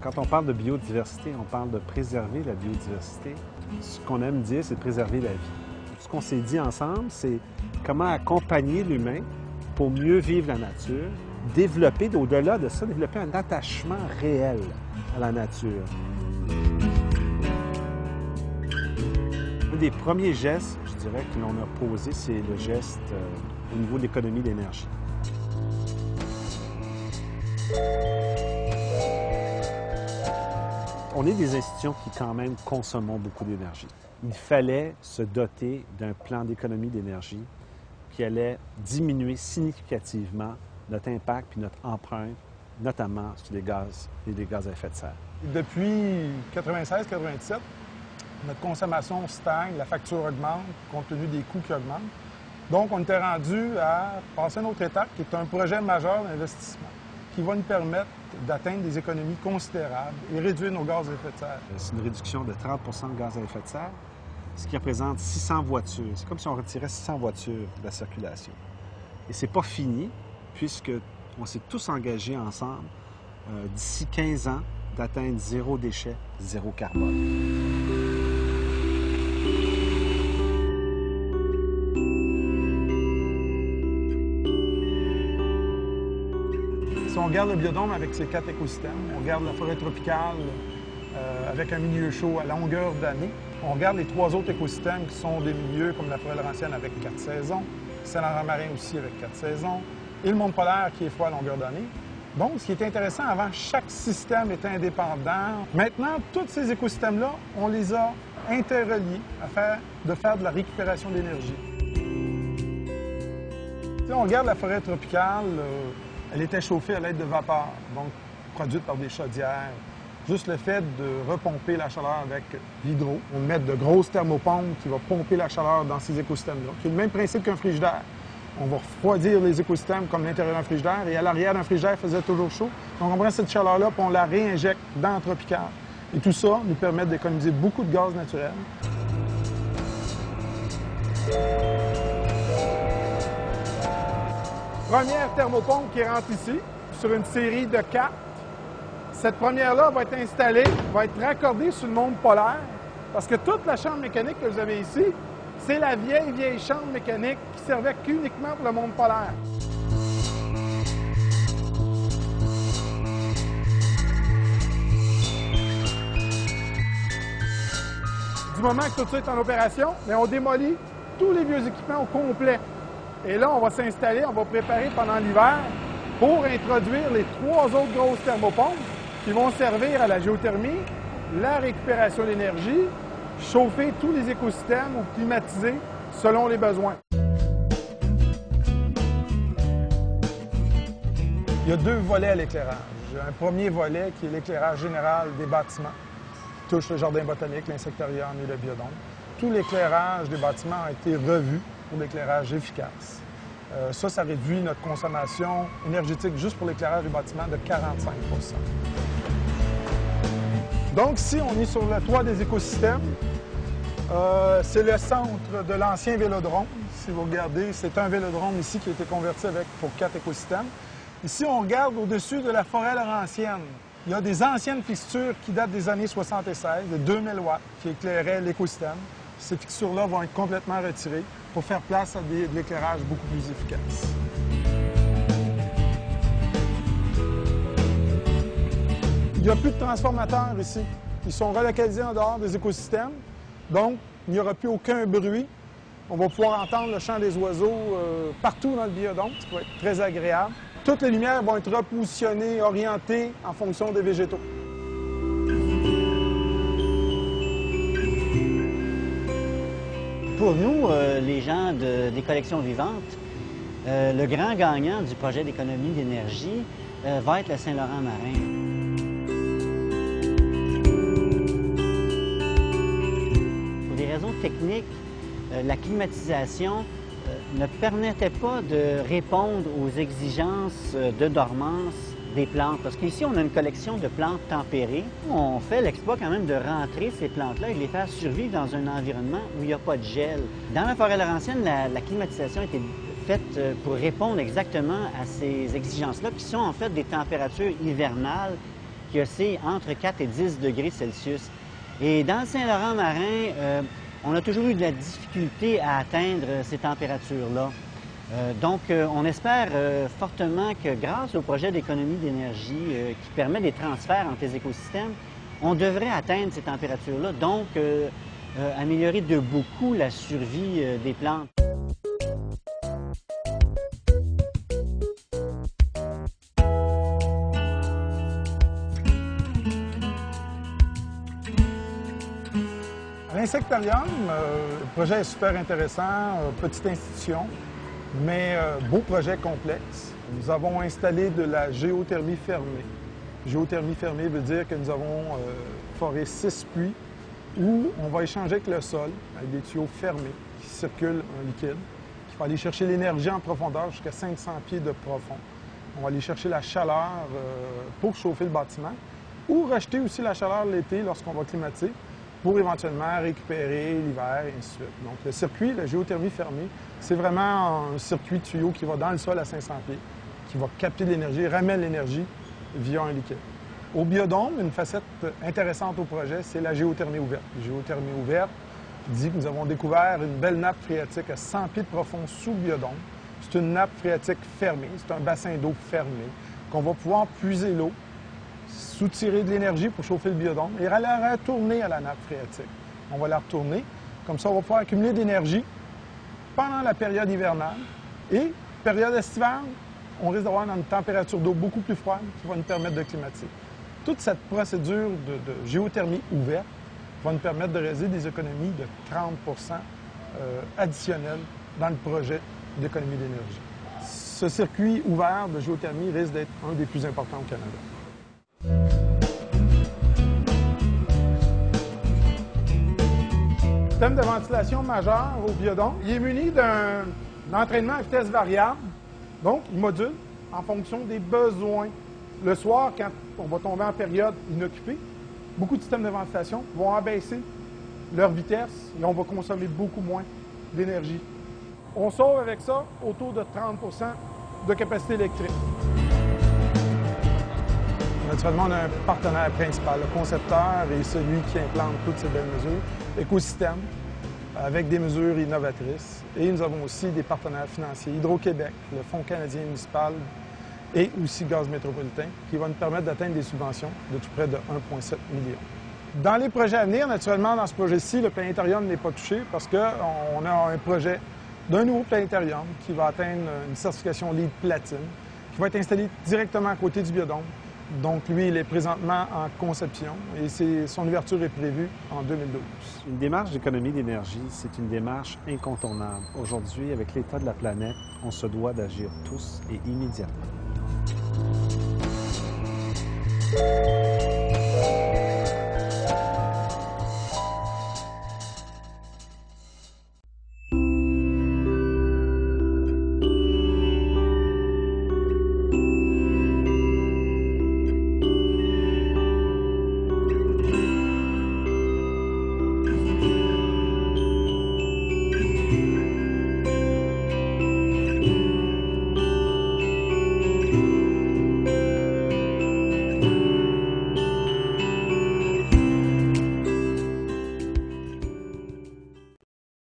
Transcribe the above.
Quand on parle de biodiversité, on parle de préserver la biodiversité. Ce qu'on aime dire, c'est de préserver la vie. Ce qu'on s'est dit ensemble, c'est comment accompagner l'humain pour mieux vivre la nature, développer, au-delà de ça, développer un attachement réel à la nature. Un des premiers gestes, je dirais, que l'on a posé, c'est le geste au niveau de l'économie d'énergie. On est des institutions qui, quand même, consommons beaucoup d'énergie. Il fallait se doter d'un plan d'économie d'énergie qui allait diminuer significativement notre impact puis notre empreinte, notamment sur les gaz à effet de serre. Depuis 96-97, notre consommation stagne, la facture augmente compte tenu des coûts qui augmentent. Donc, on était rendu à passer à une autre étape qui est un projet majeur d'investissement qui va nous permettre d'atteindre des économies considérables et réduire nos gaz à effet de serre. C'est une réduction de 30 de gaz à effet de serre, ce qui représente 600 voitures. C'est comme si on retirait 600 voitures de la circulation. Et c'est pas fini, puisqu'on s'est tous engagés ensemble d'ici 15 ans d'atteindre zéro déchet, zéro carbone. Si on regarde le biodôme avec ses 4 écosystèmes, on regarde la forêt tropicale avec un milieu chaud à longueur d'année, on regarde les 3 autres écosystèmes qui sont des milieux comme la forêt laurentienne avec 4 saisons, Saint-Laurent marin aussi avec 4 saisons, et le monde polaire qui est froid à longueur d'année. Donc, ce qui est intéressant, avant, chaque système était indépendant. Maintenant, tous ces écosystèmes-là, on les a interreliés de faire de la récupération d'énergie. Si on regarde la forêt tropicale, elle était chauffée à l'aide de vapeur, donc produite par des chaudières. Juste le fait de repomper la chaleur avec l'hydro, on met de grosses thermopompes qui vont pomper la chaleur dans ces écosystèmes-là, qui est le même principe qu'un frigidaire. On va refroidir les écosystèmes comme l'intérieur d'un frigidaire, et à l'arrière d'un frigidaire, il faisait toujours chaud. Donc on prend cette chaleur-là, puis on la réinjecte dans le tropical. Et tout ça nous permet d'économiser beaucoup de gaz naturel. Première thermopompe qui rentre ici, sur une série de 4. Cette première-là va être installée, va être raccordée sur le monde polaire, parce que toute la chambre mécanique que vous avez ici, c'est la vieille chambre mécanique qui servait uniquement pour le monde polaire. Du moment que tout ça est en opération, on démolit tous les vieux équipements au complet. Et là, on va s'installer, on va préparer pendant l'hiver pour introduire les 3 autres grosses thermopompes qui vont servir à la géothermie, la récupération d'énergie, chauffer tous les écosystèmes ou climatiser selon les besoins. Il y a 2 volets à l'éclairage. Un premier volet qui est l'éclairage général des bâtiments, qui touche le jardin botanique, l'insectarium et le biodôme. Tout l'éclairage des bâtiments a été revu pour l'éclairage efficace. Ça réduit notre consommation énergétique juste pour l'éclairage des bâtiments de 45 %. Donc, ici, on est sur le toit des écosystèmes. C'est le centre de l'ancien vélodrome. Si vous regardez, c'est un vélodrome ici qui a été converti pour 4 écosystèmes. Ici, on regarde au-dessus de la forêt laurentienne. Il y a des anciennes fixtures qui datent des années 76, de 2000 watts, qui éclairaient l'écosystème. Ces fixtures-là vont être complètement retirées pour faire place à de l'éclairage beaucoup plus efficace. Il n'y a plus de transformateurs ici. Ils sont relocalisés en dehors des écosystèmes. Donc, il n'y aura plus aucun bruit. On va pouvoir entendre le chant des oiseaux partout dans le biodôme, ce qui va être très agréable. Toutes les lumières vont être repositionnées, orientées en fonction des végétaux. Pour nous, les gens des collections vivantes, le grand gagnant du projet d'économie d'énergie va être le Saint-Laurent marin. Pour des raisons techniques, la climatisation ne permettait pas de répondre aux exigences de dormance des plantes. Parce qu'ici, on a une collection de plantes tempérées. On fait l'exploit quand même de rentrer ces plantes-là et de les faire survivre dans un environnement où il n'y a pas de gel. Dans la forêt laurentienne, la climatisation était faite pour répondre exactement à ces exigences-là, qui sont en fait des températures hivernales qui osciller entre 4 et 10 degrés Celsius. Et dans le Saint-Laurent marin, on a toujours eu de la difficulté à atteindre ces températures-là. Donc, on espère fortement que grâce au projet d'économie d'énergie qui permet des transferts entre les écosystèmes, on devrait atteindre ces températures-là, donc améliorer de beaucoup la survie des plantes. À l'Insectarium, le projet est super intéressant, petite institution, mais beau projet complexe. Nous avons installé de la géothermie fermée. Géothermie fermée veut dire que nous avons foré 6 puits où on va échanger avec le sol, avec des tuyaux fermés qui circulent un liquide, qui va aller chercher l'énergie en profondeur jusqu'à 500 pieds de profond. On va aller chercher la chaleur pour chauffer le bâtiment ou rejeter aussi la chaleur l'été lorsqu'on va climatiser pour éventuellement récupérer l'hiver et ainsi de suite. Donc le circuit, la géothermie fermée, c'est vraiment un circuit de tuyaux qui va dans le sol à 500 pieds, qui va capter de l'énergie, ramène l'énergie via un liquide. Au biodôme, une facette intéressante au projet, c'est la géothermie ouverte. La géothermie ouverte dit que nous avons découvert une belle nappe phréatique à 100 pieds de profond sous le biodôme. C'est une nappe phréatique fermée, c'est un bassin d'eau fermé, qu'on va pouvoir puiser l'eau, soutirer de l'énergie pour chauffer le biodôme et la retourner à la nappe phréatique. On va la retourner, comme ça on va pouvoir accumuler d'énergie pendant la période hivernale et période estivale, on risque d'avoir une température d'eau beaucoup plus froide qui va nous permettre de climatiser. Toute cette procédure de géothermie ouverte va nous permettre de réaliser des économies de 30 additionnelles dans le projet d'économie d'énergie. Ce circuit ouvert de géothermie risque d'être un des plus importants au Canada. Système de ventilation majeur au biodôme. Il est muni d'un entraînement à vitesse variable. Donc, il module en fonction des besoins. Le soir, quand on va tomber en période inoccupée, beaucoup de systèmes de ventilation vont abaisser leur vitesse et on va consommer beaucoup moins d'énergie. On sauve avec ça autour de 30 de capacité électrique. Naturellement, on a un partenaire principal, le concepteur et celui qui implante toutes ces belles mesures, Écosystème, avec des mesures innovatrices. Et nous avons aussi des partenaires financiers, Hydro-Québec, le Fonds canadien municipal et aussi Gaz métropolitain, qui vont nous permettre d'atteindre des subventions de tout près de 1,7 million. Dans les projets à venir, naturellement, dans ce projet-ci, le planétarium n'est pas touché parce qu'on a un projet d'un nouveau planétarium qui va atteindre une certification LEED Platine, qui va être installé directement à côté du biodôme. Donc, lui, il est présentement en conception et son ouverture est prévue en 2012. Une démarche d'économie d'énergie, c'est une démarche incontournable. Aujourd'hui, avec l'état de la planète, on se doit d'agir tous et immédiatement.